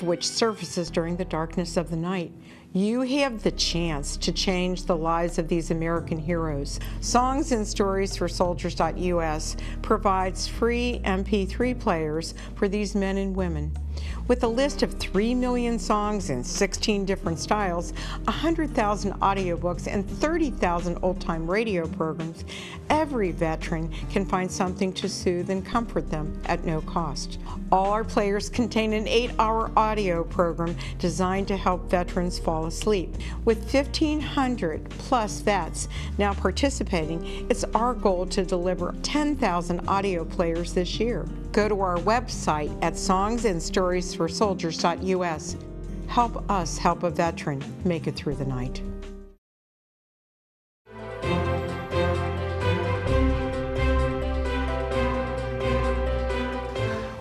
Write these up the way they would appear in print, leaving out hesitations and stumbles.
which surfaces during the darkness of the night. You have the chance to change the lives of these American heroes. Songs and Stories for Soldiers.us provides free MP3 players for these men and women. With a list of 3 million songs in 16 different styles, 100,000 audiobooks, and 30,000 old-time radio programs, every veteran can find something to soothe and comfort them at no cost. All our players contain an 8-hour audio program designed to help veterans fall asleep. With 1,500 plus vets now participating, it's our goal to deliver 10,000 audio players this year. Go to our website at songsandstoriesforsoldiers.us. Help us help a veteran make it through the night.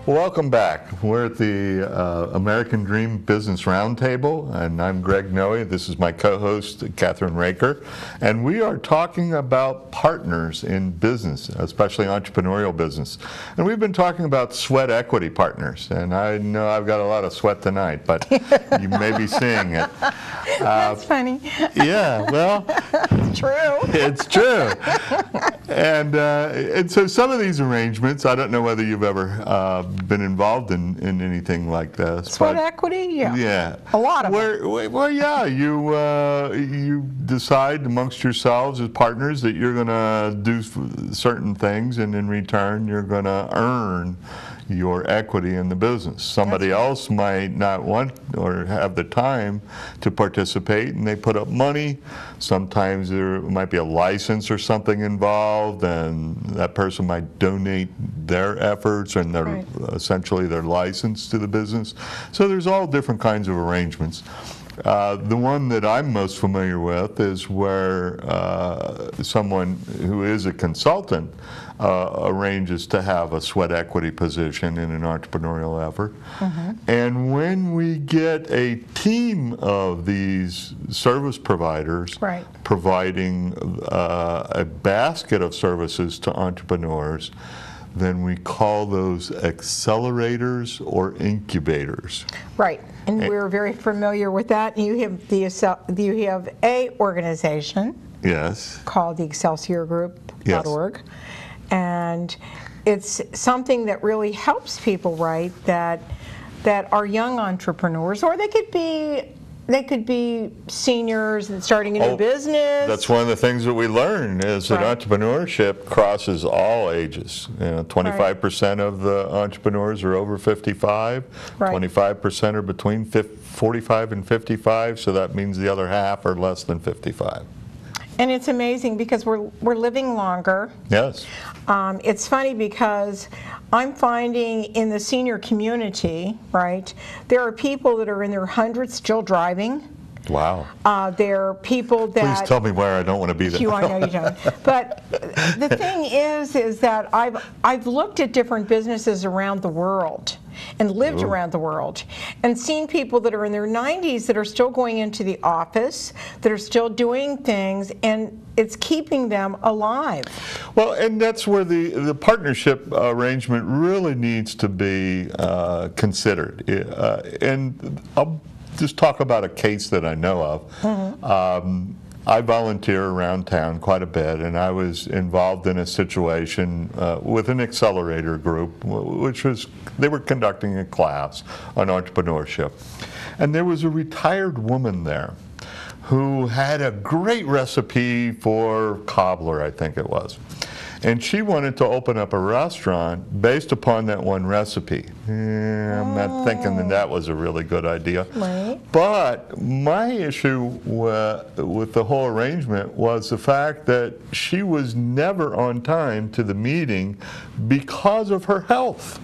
Welcome back. We're at the American Dream Business Roundtable, and I'm Greg Noe. This is my co-host, Catherine Raker, and we are talking about partners in business, especially entrepreneurial business. And we've been talking about sweat equity partners, and I know I've got a lot of sweat tonight, but you may be seeing it. That's funny. Yeah, well, It's true. It's true. And so some of these arrangements, I don't know whether you've ever been involved in anything like this. Sweat equity? Yeah. Yeah. A lot of them. Well, yeah, you decide amongst yourselves as partners that you're going to do certain things, and in return you're going to earn your equity in the business. Somebody else might not want or have the time to participate, and they put up money. Sometimes there might be a license or something involved, and that person might donate their efforts and their essentially their license to the business. So there's all different kinds of arrangements. The one that I'm most familiar with is where someone who is a consultant arranges to have a sweat equity position in an entrepreneurial effort. And when we get a team of these service providers providing a basket of services to entrepreneurs, then we call those accelerators or incubators. Right, and we're very familiar with that. You have a organization called the Excelsior Group.org, and it's something that really helps people, right, that are young entrepreneurs, or they could be seniors and starting a new business. That's one of the things that we learn is that entrepreneurship crosses all ages. 25% of the entrepreneurs are over 55, 25% are between 45 and 55, so that means the other half are less than 55. And it's amazing because we're living longer. Yes. It's funny because I'm finding in the senior community, right, there are people that are in their hundreds still driving. Wow. There are people that... Please tell me where I don't want to be there. I know you don't. But the thing is that I've looked at different businesses around the world and lived around the world and seen people that are in their 90s that are still going into the office, that are still doing things, and it's keeping them alive. Well, and that's where the partnership arrangement really needs to be considered. And I'll just talk about a case that I know of. I volunteer around town quite a bit, and I was involved in a situation with an accelerator group, which was, they were conducting a class on entrepreneurship. And there was a retired woman there who had a great recipe for cobbler, I think it was. And she wanted to open up a restaurant based upon that one recipe. I'm not thinking that was a really good idea. But my issue with the whole arrangement was the fact that she was never on time to the meeting because of her health.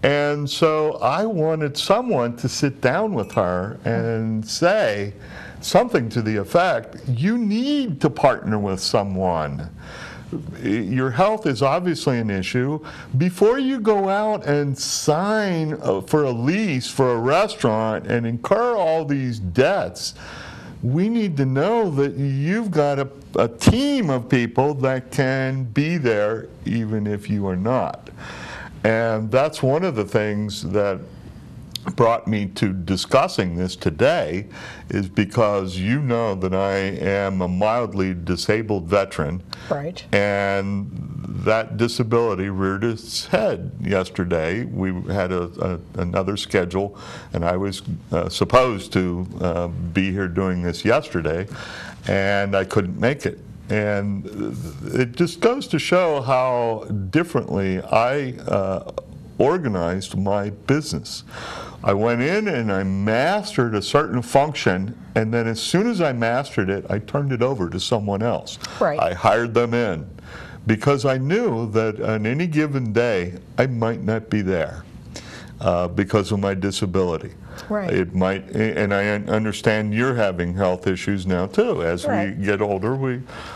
And so I wanted someone to sit down with her and say something to the effect, you need to partner with someone. Your health is obviously an issue. Before you go out and sign for a lease for a restaurant and incur all these debts, we need to know that you've got a team of people that can be there even if you are not. And that's one of the things that brought me to discussing this today is because you know that I am a mildly disabled veteran. Right. And that disability reared its head yesterday. We had another schedule, and I was supposed to be here doing this yesterday, and I couldn't make it. And it just goes to show how differently I organized my business. I went in and I mastered a certain function, and then as soon as I mastered it, I turned it over to someone else. Right. I hired them in because I knew that on any given day I might not be there because of my disability. Right. It might, and I understand you're having health issues now too. As Right. we get older,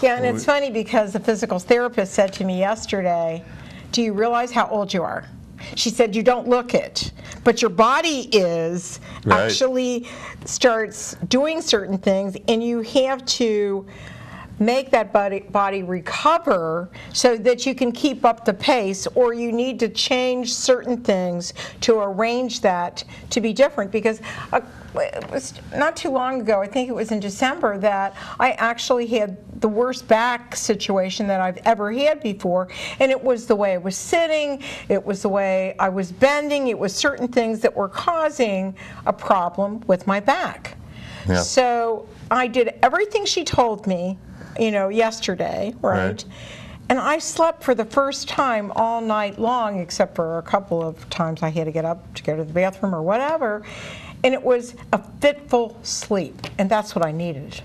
Yeah, and it's funny because the physical therapist said to me yesterday, "Do you realize how old you are?" She said, "You don't look it, but your body is Right. actually starts doing certain things, and you have to make that body recover so that you can keep up the pace, or you need to change certain things to arrange that to be different." Because it was not too long ago, I think it was in December, that I actually had the worst back situation that I've ever had before, and it was the way I was sitting, it was the way I was bending, it was certain things that were causing a problem with my back. Yeah. So I did everything she told me, yesterday, right? And I slept for the first time all night long, except for a couple of times I had to get up to go to the bathroom or whatever. And it was a fitful sleep, and that's what I needed.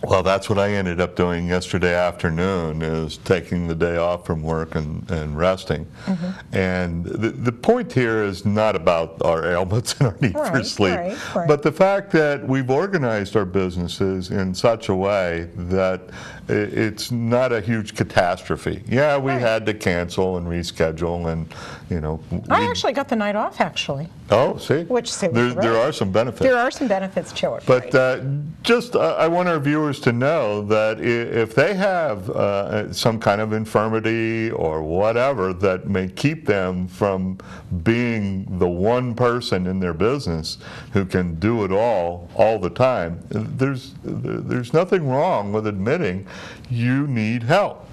Well, that's what I ended up doing yesterday afternoon, is taking the day off from work and resting. Mm-hmm. And the point here is not about our ailments and our need for sleep, right. but the fact that we've organized our businesses in such a way that it's not a huge catastrophe. Yeah, we had to cancel and reschedule, and I actually got the night off, actually. Oh, see? Which there are some benefits. There are some benefits to it. But right. I want our viewers to know that if they have some kind of infirmity or whatever that may keep them from being the one person in their business who can do it all the time, there's nothing wrong with admitting you need help.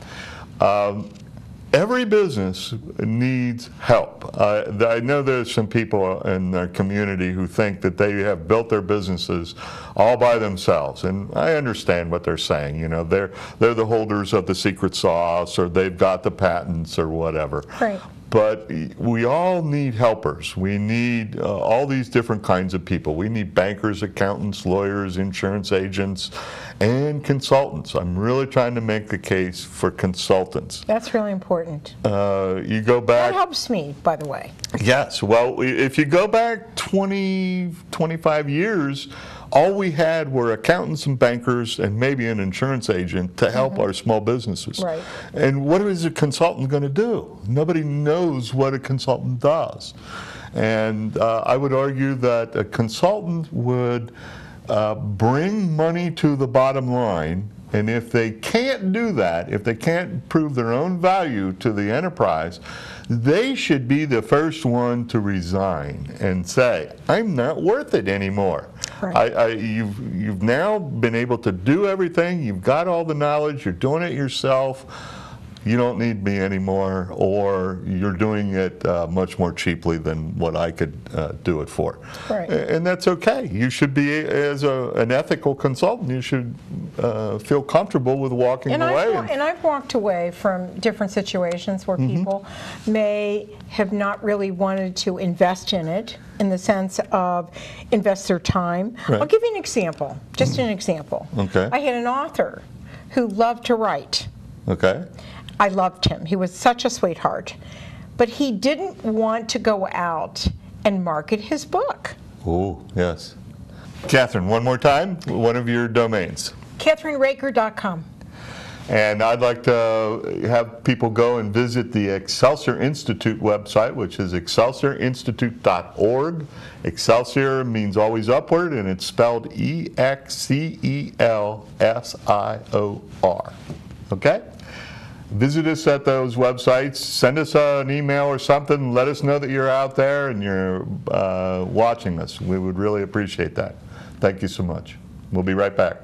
Every business needs help. I know there's some people in our community who think that they have built their businesses all by themselves, and I understand what they're saying. They're the holders of the secret sauce, or they've got the patents or whatever. Right. But we all need helpers. We need all these different kinds of people. We need bankers, accountants, lawyers, insurance agents, and consultants. I'm really trying to make the case for consultants. That's really important. You go back. That helps me, by the way. Yes. Well, if you go back 20, 25 years, all we had were accountants and bankers and maybe an insurance agent to help our small businesses. Right. And what is a consultant going to do? Nobody knows what a consultant does. And I would argue that a consultant would bring money to the bottom line, and if they can't do that, if they can't prove their own value to the enterprise, they should be the first one to resign and say, "I'm not worth it anymore." Right. You've now been able to do everything. You've got all the knowledge. You're doing it yourself. You don't need me anymore, or you're doing it much more cheaply than what I could do it for. Right. And that's okay. You should be, as an ethical consultant, you should feel comfortable with walking away. And I've walked away from different situations where people may have not really wanted to invest in it, in the sense of invest their time. Right. I'll give you an example, just an example. Okay. I had an author who loved to write. Okay. I loved him. He was such a sweetheart. But he didn't want to go out and market his book. Oh, yes. Catherine, one more time, one of your domains. CatherineRaker.com. And I'd like to have people go and visit the Excelsior Institute website, which is ExcelsiorInstitute.org. Excelsior means always upward, and it's spelled EXCELSIOR. Okay? visit us at those websites, send us an email or something, let us know that you're out there and you're watching us. We would really appreciate that. Thank you so much. We'll be right back.